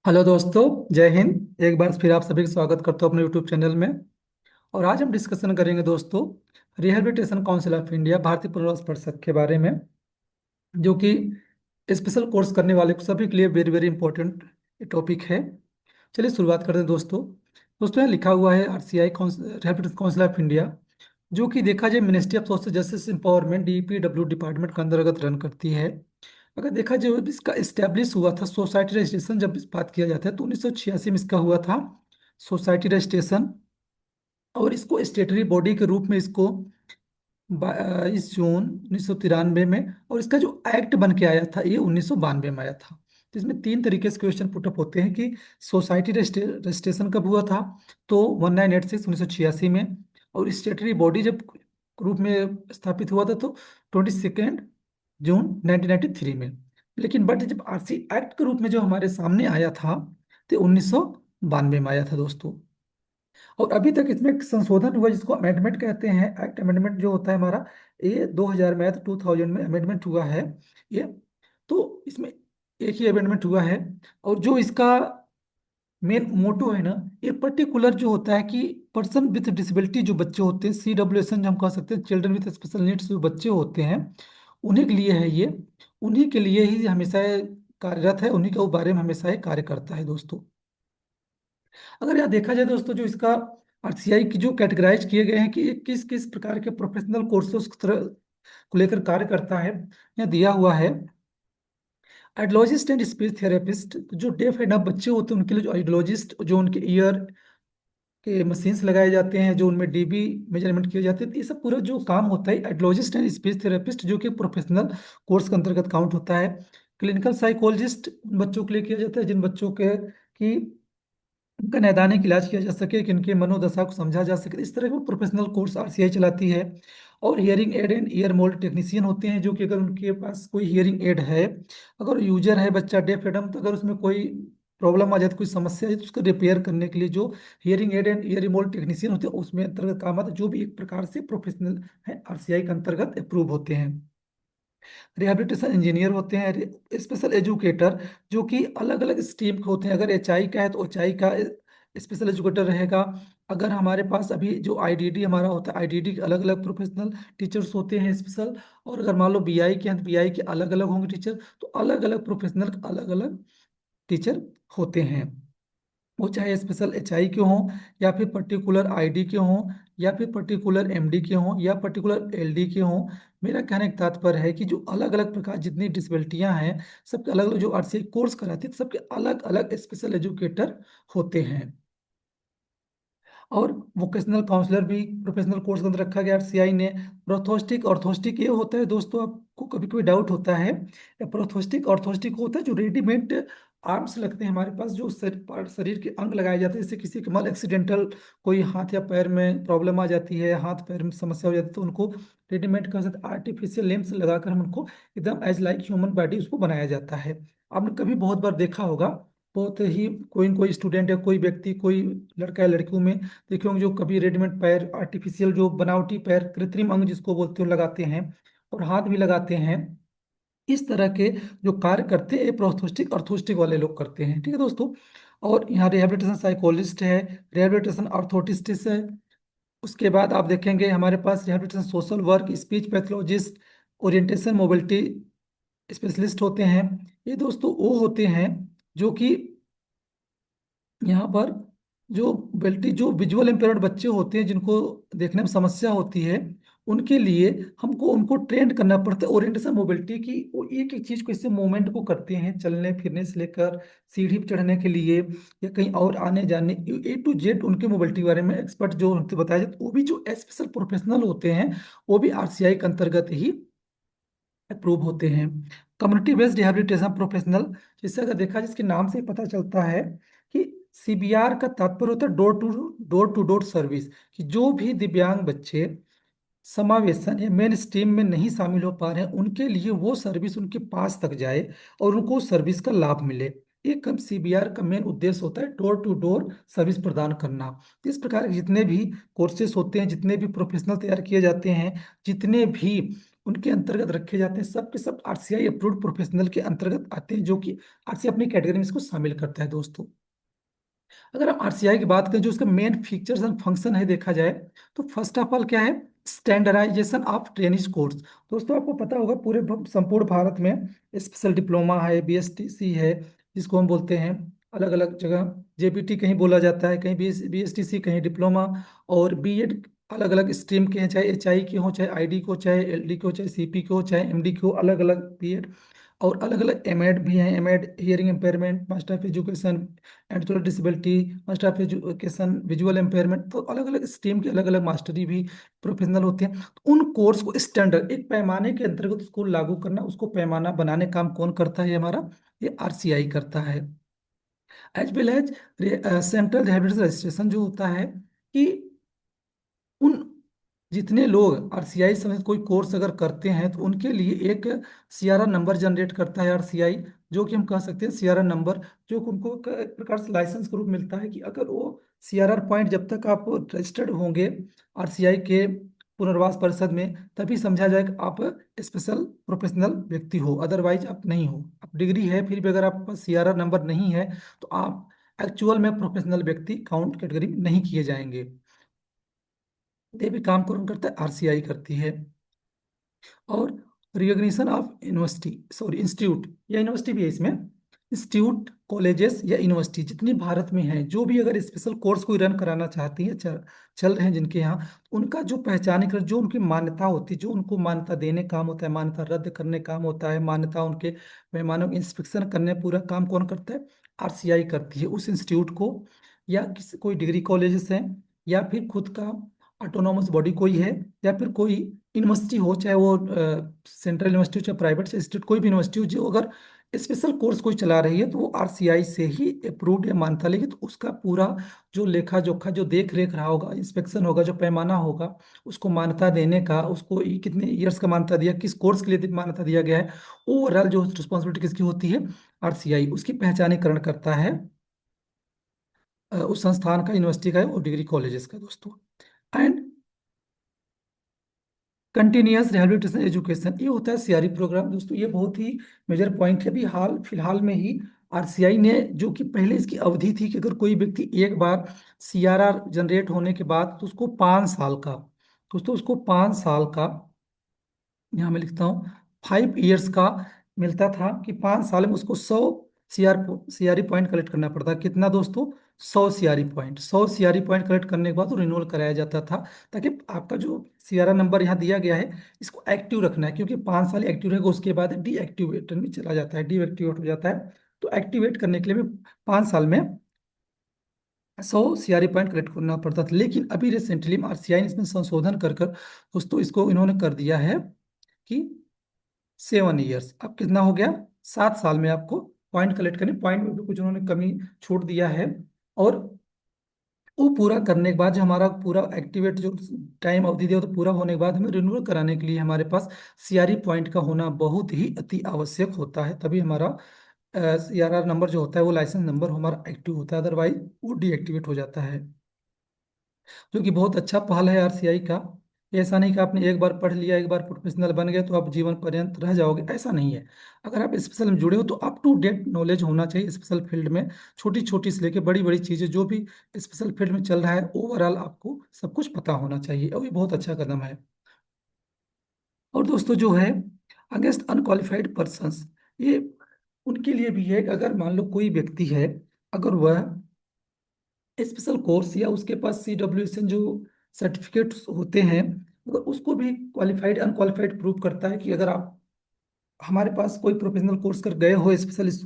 Hello दोस्तों, जय हिंद। एक बार फिर आप सभी का स्वागत करता हूँ अपने यूट्यूब चैनल में। और आज हम डिस्कशन करेंगे दोस्तों, रिहैबिलिटेशन काउंसिल ऑफ इंडिया भारतीय पुनर्वास परिषद के बारे में, जो कि स्पेशल कोर्स करने वाले सभी के लिए वेरी वेरी इंपॉर्टेंट टॉपिक है। चलिए शुरुआत करते हैं दोस्तों। दोस्तों यहाँ लिखा हुआ है RCI rehabilitation council of India, जो कि देखा जाए ministry of social justice empowerment DPW department के अंतर्गत रन करती है। अगर देखा जाए इसका इस्टेब्लिश हुआ था सोसाइटी रजिस्ट्रेशन, जब इस बात किया जाता है तो 1986 में इसका हुआ था सोसाइटी रजिस्ट्रेशन। और इसको स्टेटरी बॉडी के रूप में इसको 22 जून 1993 में, और इसका जो एक्ट बन के आया था ये 1992 में आया था। तो इसमें तीन तरीके से क्वेश्चन पुटअप होते हैं कि सोसाइटी रजिस्ट्रेशन कब हुआ था, तो 1986 1986 में। और स्टेटरी बॉडी जब रूप में स्थापित हुआ था तो 22 जून 1993 में। लेकिन बट जब RC एक्ट के रूप में जो हमारे सामने आया था तो 1992 में आया था दोस्तों। और अभी तक इसमें एक संशोधन हुआ जिसको अमेंडमेंट कहते हैं। एक्ट अमेंडमेंट जो होता है हमारा, ये 2000 में आया तो 2000 में अमेंडमेंट हुआ है ये। तो इसमें एक ही अमेंडमेंट हुआ है। और जो इसका मेन मोटो है ना, ये पर्टिकुलर जो होता है कि पर्सन विथ डिसेबिलिटी जो बच्चे होते हैं, CWSN जो हम कह सकते हैं, चिल्ड्रन विथ स्पेशल नीड्स जो बच्चे होते हैं, उन्हीं के लिए है ये। उन्हीं के लिए ही हमेशा ये कार्यरत है, उन्हीं के बारे में हमेशा ये कार्य करता है दोस्तों। अगर यहाँ देखा जाए दोस्तों, जो इसका RCI की जो कैटेगराइज किए गए हैं कि ये किस किस प्रकार के प्रोफेशनल कोर्सेज को लेकर कार्य करता है, यहाँ दिया हुआ है। आइडियोलॉजिस्ट एंड स्पीच थेरेपिस्ट, जो डेफ एंड डफ बच्चे होते हैं उनके लिए जो आइडियोलॉजिस्ट, जो उनके ईयर के मशीन्स लगाए जाते हैं, जो उनमें DB मेजरमेंट किए जाते हैं, तो ये सब पूरा जो काम होता है आइडियोलॉजिस्ट एंड स्पीच थेरेपिस्ट, जो कि प्रोफेशनल कोर्स के अंतर्गत काउंट होता है। क्लिनिकल साइकोलॉजिस्ट उन बच्चों के लिए किया जाता है जिन बच्चों के की उनका नैदानिक इलाज किया जा सके, कि उनकी मनोदशा को समझा जा सके, इस तरह का प्रोफेशनल कोर्स RCI चलाती है। और hearing aid and year mould technician होते हैं, जो कि अगर उनके पास कोई हियरिंग एड है, अगर यूजर है बच्चा डेफ एडम, तो अगर उसमें कोई प्रॉब्लम आ जाती, कोई समस्या है, तो उसको रिपेयर करने के लिए जो hearing aid and year mould technician होते हैं उसमें अंतर्गत काम आता है, जो भी एक प्रकार से प्रोफेशनल है RCI के अंतर्गत अप्रूव होते हैं। रिहैबिलिटेशन इंजीनियर होते हैं, स्पेशल एजुकेटर, जो कि अलग अलग स्ट्रीम के होते हैं। अगर HI का है तो HI का स्पेशल एजुकेटर रहेगा। अगर हमारे पास अभी जो IDD हमारा होता है, IDD के अलग अलग प्रोफेशनल टीचर्स होते हैं स्पेशल। और अगर मान लो BI के हैं तो BI के अलग अलग होंगे टीचर। तो अलग अलग प्रोफेशनल अलग अलग टीचर होते हैं, वो चाहे स्पेशल HI के हों, या फिर पर्टिकुलर ID के हों, या फिर पर्टिकुलर MD के हों, या पर्टिकुलर LD के हों। मेरा कहने का तात्पर्य है कि जो अलग अलग प्रकार जितनी डिसेबिलिटियां हैं, सबके अलग अलग जो RCI कोर्स कराते हैं, सबके अलग अलग स्पेशल एजुकेटर होते हैं। और वोकेशनल काउंसलर भी प्रोफेशनल कोर्स के अंदर रखा गया RCI ने। प्रोथोस्टिक ऑर्थोस्टिक ये होता है दोस्तों, आपको कभी कभी डाउट होता है। प्रोथोस्टिक ऑर्थोस्टिक होता है जो रेडीमेड आर्म्स लगते हैं हमारे पास, जो शरीर के अंग लगाए जाते हैं। जैसे किसी के मान एक्सीडेंटल कोई हाथ या पैर में प्रॉब्लम आ जाती है, हाथ पैर में समस्या हो जाती है, तो उनको रेडीमेड कह सकते आर्टिफिशियल लिम्स लगाकर हम उनको एकदम एज लाइक ह्यूमन बॉडी उसको बनाया जाता है। आपने कभी बहुत बार देखा होगा, बहुत ही कोई न कोई स्टूडेंट या कोई व्यक्ति, कोई लड़का या लड़कियों में देखे होंगे, जो कभी रेडीमेड पैर, आर्टिफिशियल जो बनावटी पैर, कृत्रिम अंग जिसको बोलते हो, लगाते हैं। और हाथ भी लगाते हैं। इस तरह के जो कार्य करते हैं, प्रोस्थोस्टिक अर्थोस्टिक वाले लोग करते हैं, ठीक है दोस्तों। और यहाँ रिहेबिलिटेशन साइकोलॉजिस्ट है, रिहेबिलिटेशन ऑर्थोटिस्ट है। उसके बाद आप देखेंगे हमारे पास rehabilitation social work, speech pathologist, orientation mobility specialist होते हैं। ये दोस्तों वो होते हैं जो कि यहाँ पर जो बेल्टी जो विजुअल इम्पेयर्ड बच्चे होते हैं, जिनको देखने में समस्या होती है, उनके लिए हमको उनको ट्रेंड करना पड़ता है ओरिएंटेशन मोबिलिटी की। वो एक एक चीज को, इससे मूवमेंट को करते हैं, चलने फिरने से लेकर सीढ़ी पर चढ़ने के लिए, या कहीं और आने जाने, A to Z उनके मोबिलिटी के बारे में एक्सपर्ट जो उनको बताया जाता है, वो भी जो स्पेशल प्रोफेशनल होते हैं, वो भी RCI के अंतर्गत ही अप्रूव होते हैं। कम्युनिटी बेस्ड रिहैबिलिटेशन प्रोफेशनल, जिससे अगर देखा, जिसके नाम से ही पता चलता है कि CBR का तात्पर्य होता है डोर टू डोर सर्विस, कि जो भी दिव्यांग बच्चे समावेशन या मेन स्ट्रीम में नहीं शामिल हो पा रहे हैं, उनके लिए वो सर्विस उनके पास तक जाए और उनको उस सर्विस का लाभ मिले। एक कम CBR का मेन उद्देश्य होता है डोर टू डोर सर्विस प्रदान करना। तो इस प्रकार के जितने भी कोर्सेज होते हैं, जितने भी प्रोफेशनल तैयार किए जाते हैं, जितने भी उनके अंतर्गत रखे जाते हैं, सब के सब आरसीआई अप्रूव्ड प्रोफेशनल के अंतर्गत आते हैं, जो कि आरसीआई अपनी कैटेगरी में इसको शामिल करता है दोस्तों। अगर हम आरसीआई की बात करें, जो इसका मेन फीचर्स एंड फंक्शन है देखा जाए, तो फर्स्ट ऑफ ऑल क्या है, स्टैंडर्डाइजेशन ऑफ ट्रेनिज कोर्स। दोस्तों आपको पता होगा पूरे संपूर्ण भारत में स्पेशल डिप्लोमा है, बीएसटीसी है, जिसको हम बोलते हैं अलग अलग जगह जेपीटी कहीं बोला जाता है, कहीं बीएसटीसी, कहीं डिप्लोमा, और बीएड अलग अलग स्ट्रीम के हैं, चाहे एचआई के हो, चाहे आईडी को, चाहे एलडी को, चाहे सीपी को, चाहे एमडी को, अलग अलग बीएड। और अलग अलग एमएड भी हैं, MEd hearing impairment, master of education intellectual disability, master of education visual impairment, तो अलग अलग स्ट्रीम के अलग अलग मास्टरी भी प्रोफेशनल होते हैं। तो उन कोर्स को स्टैंडर्ड एक पैमाने के अंतर्गत उसको लागू करना, उसको पैमाना बनाने काम कौन करता है, ये हमारा ये आरसीआई करता है। As well as central rehabilitation registration जो होता है, कि उन जितने लोग आरसीआई समेत कोई कोर्स अगर करते हैं, तो उनके लिए एक सीआरआर नंबर जनरेट करता है आरसीआई, जो कि हम कह सकते हैं सीआरआर नंबर, जो कि उनको एक प्रकार से लाइसेंस के रूप में मिलता है, कि अगर वो सीआरआर पॉइंट जब तक आप रजिस्टर्ड होंगे आरसीआई के पुनर्वास परिषद में, तभी समझा जाए कि आप स्पेशल प्रोफेशनल व्यक्ति हो, अदरवाइज आप नहीं हो। आप डिग्री है फिर भी अगर आपके पास सीआरआर नंबर नहीं है, तो आप एक्चुअल में प्रोफेशनल व्यक्ति काउंट कैटेगरी में नहीं किए जाएंगे। ये भी काम कौन करता है, आरसीआई करती है। और recognition of university, sorry institute या यूनिवर्सिटी भी है इसमें, इंस्टीट्यूट कॉलेजेस या यूनिवर्सिटी जितनी भारत में हैं, जो भी अगर स्पेशल कोर्स कोई रन कराना चाहती है, चल रहे हैं जिनके यहाँ, उनका जो पहचानीकरण, जो उनकी मान्यता होती है, जो उनको मान्यता देने काम होता है, मान्यता रद्द करने काम होता है, मान्यता उनके पैमानों की इंस्पेक्शन करने, पूरा काम कौन करता है, आरसीआई करती है उस इंस्टीट्यूट को, या किसी कोई डिग्री कॉलेजेस हैं, या फिर खुद का ऑटोनॉमस बॉडी कोई है, या फिर कोई यूनिवर्सिटी हो, चाहे वो सेंट्रल यूनिवर्सिटी हो, चाहे प्राइवेट से स्टेट कोई भी यूनिवर्सिटी हो, जो अगर स्पेशल कोर्स कोई चला रही है, तो वो आरसीआई से ही अप्रूव्ड या मान्यता लेगी, तो उसका पूरा जो लेखा जोखा, जो देख रेख रहा होगा, इंस्पेक्शन होगा, जो पैमाना होगा, उसको मान्यता देने का, उसको कितने ईयर्स का मान्यता दिया, किस कोर्स के लिए मान्यता दिया गया है, ओवरऑल जो रिस्पॉन्सिबिलिटी किसकी होती है, आरसीआई उसकी पहचानीकरण करता है, उस संस्थान का, यूनिवर्सिटी का और डिग्री कॉलेजेस का दोस्तों। एंड कंटिन्यूअस रिहैबिलिटेशन एजुकेशन, ये होता है सीआरई प्रोग्राम दोस्तों। ये बहुत ही मेजर पॉइंट है। अभी हाल फिलहाल में ही आरसीआई ने, जो कि पहले इसकी अवधि थी कि अगर कोई व्यक्ति एक बार सीआरआर जनरेट होने के बाद, तो उसको 5 साल का, दोस्तों उसको 5 साल का, यहाँ मैं लिखता हूँ 5 इयर्स का मिलता था, कि 5 साल में उसको 100 सीआरई पॉइंट कलेक्ट करना पड़ता। कितना दोस्तों, 100 सीआरई पॉइंट कलेक्ट करने के बाद रिन्यूअल कराया जाता था, ताकि आपका जो सीआरआर नंबर यहाँ दिया गया है, इसको एक्टिव रखना है, क्योंकि 5 साल एक्टिव रहेगा, उसके बाद डीएक्टिवेट में चला जाता है, डीएक्टिवेट हो जाता है। तो एक्टिवेट करने के लिए भी 5 साल में 100 सीआरई पॉइंट कलेक्ट करना पड़ता था। लेकिन अभी रिसेंटली आरसीआई ने इसमें संशोधन कर कर दोस्तों इसको इन्होंने कर दिया है कि 7 इयर्स, अब कितना हो गया, 7 साल में आपको पॉइंट कलेक्ट करने, पॉइंट में भी कुछ उन्होंने कमी छूट दिया है। और वो पूरा करने के बाद, जो हमारा पूरा एक्टिवेट जो टाइम अवधि दिया, तो पूरा होने के बाद हमें रिन्यूअल कराने के लिए हमारे पास सीआरई पॉइंट का होना बहुत ही अति आवश्यक होता है, तभी हमारा सीआरआर नंबर जो होता है, वो लाइसेंस नंबर हमारा एक्टिव होता है, अदरवाइज वो डीएक्टिवेट हो जाता है। जो कि बहुत अच्छा पहल है आरसीआई का। ये ऐसा नहीं कि आपने एक बार पढ़ लिया, एक बार प्रोफेशनल बन गए तो आप जीवन पर्यंत रह जाओगे, ऐसा नहीं है। अगर आप स्पेशल में जुड़े हो, तो अप टू डेट नॉलेज होना चाहिए स्पेशल फील्ड में, छोटी छोटी से लेके बड़ी बड़ी चीजें, जो भी स्पेशल फील्ड में चल रहा है, ओवरऑल आपको सब कुछ पता होना चाहिए, और ये बहुत अच्छा कदम है। और दोस्तों जो है, अगेंस्ट अनक्वालिफाइड पर्संस, ये उनके लिए भी है कि अगर मान लो कोई व्यक्ति है, अगर वह स्पेशल कोर्स या उसके पास सीडब्ल्यूएस जो सर्टिफिकेट होते हैं, अगर उसको भी क्वालिफाइड अनक्वालिफाइड प्रूव करता है, कि अगर आप हमारे पास कोई प्रोफेशनल कोर्स कर गए हो स्पेशल इस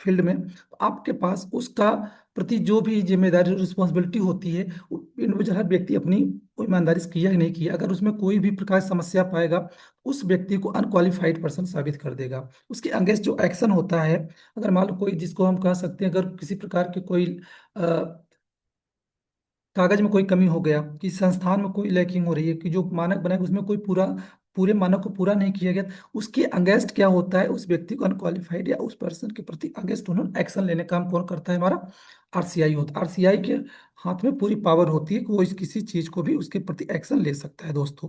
फील्ड में, तो आपके पास उसका प्रति जो भी जिम्मेदारी रिस्पॉन्सिबिलिटी होती है, इंडिविजुअल हर व्यक्ति अपनी वो ईमानदारी से किया या नहीं किया, अगर उसमें कोई भी प्रकार की समस्या पाएगा, उस व्यक्ति को अनक्वालिफाइड पर्सन साबित कर देगा। उसके अगेंस्ट जो एक्शन होता है, अगर मान लो कोई, जिसको हम कह सकते हैं, अगर किसी प्रकार के कोई कागज में कोई कमी हो गया, कि संस्थान में कोई लैकिंग हो रही है, कि जो मानक बनाए उसमें कोई पूरे मानक को पूरा नहीं किया गया, उसके अगेंस्ट क्या होता है, उस व्यक्ति को अनक्वालिफाइड या उस पर्सन के प्रति अगेंस्ट उन्होंने एक्शन लेने का काम कौन करता है, हमारा आरसीआई होता है। आरसीआई के हाथ में पूरी पावर होती है कि वो किसी चीज को भी उसके प्रति एक्शन ले सकता है दोस्तों।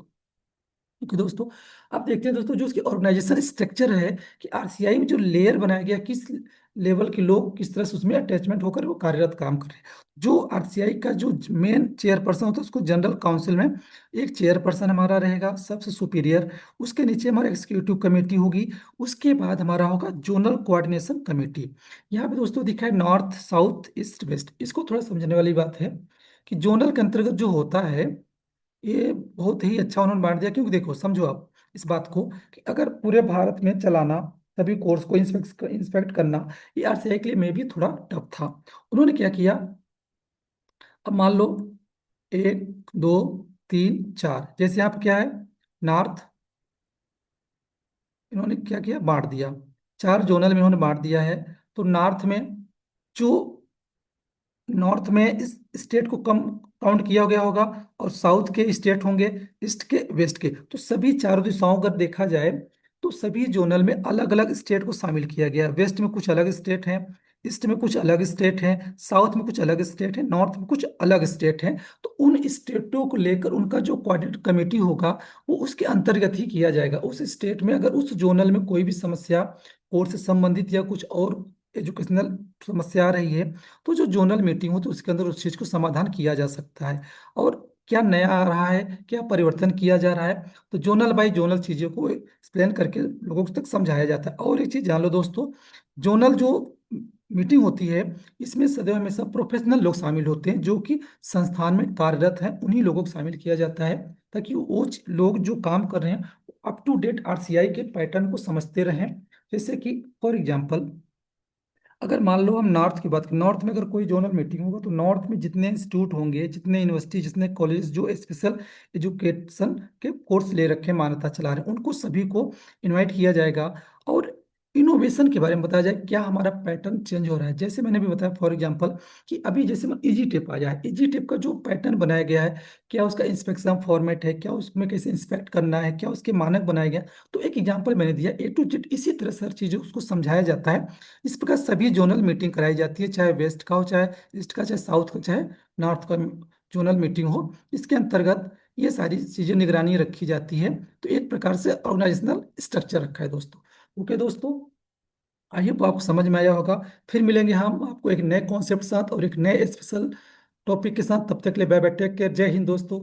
क्योंकि दोस्तों आप देखते हैं दोस्तों, जो उसकी ऑर्गेनाइजेशन स्ट्रक्चर है, कि आरसीआई में जो लेयर बनाया गया, किस लेवल के लोग किस तरह से उसमें अटैचमेंट होकर वो कार्यरत काम कर रहे हैं। जो आरसीआई का जो मेन चेयरपर्सन होता है, उसको जनरल काउंसिल में एक चेयरपर्सन हमारा रहेगा सबसे सुपीरियर। उसके नीचे हमारा एग्जीक्यूटिव कमेटी होगी। उसके बाद हमारा होगा जोनल कोऑर्डिनेशन कमेटी। यहाँ पे दोस्तों दिखा है नॉर्थ साउथ ईस्ट वेस्ट, इसको थोड़ा समझने वाली बात है कि जोनल के अंतर्गत जो होता है, ये बहुत ही अच्छा उन्होंने बांट दिया। क्योंकि देखो, समझो आप इस बात को, कि अगर पूरे भारत में चलाना, सभी कोर्स को इंस्पेक्ट इंस्पेक्ट करना, ये आरसीआई के लिए में भी थोड़ा टफ था। उन्होंने क्या किया, अब मान लो एक, दो, तीन, चार, जैसे यहाँ पे क्या है, नॉर्थ, इन्होंने क्या किया, बांट दिया। चार जोनल में इन्होंने बांट दिया है। तो नॉर्थ में जो, नॉर्थ में इस स्टेट को कम काउंट किया गया होगा, और साउथ के स्टेट होंगे, ईस्ट के, वेस्ट के। तो सभी चारों दिशाओं अगर देखा जाए, तो सभी जोनल में अलग अलग स्टेट को शामिल किया गया है। वेस्ट में कुछ अलग स्टेट हैं, ईस्ट में कुछ अलग स्टेट हैं, साउथ में कुछ अलग स्टेट हैं, नॉर्थ में कुछ अलग स्टेट हैं। तो उन स्टेटों को लेकर उनका जो कोऑर्डिनेट कमेटी होगा, वो उसके अंतर्गत ही किया जाएगा। उस स्टेट में अगर उस जोनल में कोई भी समस्या, कोर्स से संबंधित या कुछ और एजुकेशनल समस्या आ रही है, तो जो जोनल मीटिंग हो, तो उसके अंदर उस चीज को समाधान किया जा सकता है। और क्या नया आ रहा है, क्या परिवर्तन किया जा रहा है, तो जोनल बाई जोनल चीजों को एक्सप्लेन करके लोगों तक समझाया जाता है। और एक चीज जान लो दोस्तों, जोनल जो मीटिंग होती है, इसमें सदैव हमेशा प्रोफेशनल लोग शामिल होते हैं, जो कि संस्थान में कार्यरत हैं, उन्हीं लोगों को शामिल किया जाता है, ताकि वो लोग जो काम कर रहे हैं, अप टू डेट आरसीआई के पैटर्न को समझते रहें। जैसे कि फॉर एग्जाम्पल, अगर मान लो हम नॉर्थ की बात करें, नॉर्थ में अगर कोई जोनल मीटिंग होगा, तो नॉर्थ में जितने इंस्टीट्यूट होंगे, जितने यूनिवर्सिटी, जितने कॉलेज जो स्पेशल एजुकेशन के कोर्स ले रखे हैं, मान्यता चला रहे हैं, उनको सभी को इनवाइट किया जाएगा। और इनोवेशन के बारे में बताया जाए, क्या हमारा पैटर्न चेंज हो रहा है। जैसे मैंने भी बताया फॉर एग्जांपल, कि अभी जैसे इजी टेप आ जाए, इजी टेप का जो पैटर्न बनाया गया है, क्या उसका इंस्पेक्शन फॉर्मेट है, क्या उसमें कैसे इंस्पेक्ट करना है, क्या उसके मानक बनाए गए हैं। तो एक एग्जांपल मैंने दिया, ए टू जेड इसी तरह से हर चीज़ें उसको समझाया जाता है। इस प्रकार सभी जोनल मीटिंग कराई जाती है, चाहे वेस्ट का हो, चाहे ईस्ट का, चाहे साउथ का, चाहे नॉर्थ का जोनल मीटिंग हो। इसके अंतर्गत ये सारी चीजें निगरानी रखी जाती है। तो एक प्रकार से ऑर्गेनाइजेशनल स्ट्रक्चर रखा है दोस्तों। ओके दोस्तों, आई होप आपको समझ में आया होगा। फिर मिलेंगे हम आपको एक नए कॉन्सेप्ट साथ और एक नए स्पेशल टॉपिक के साथ। तब तक के लिए बाय बाय, टेक केयर, जय हिंद दोस्तों।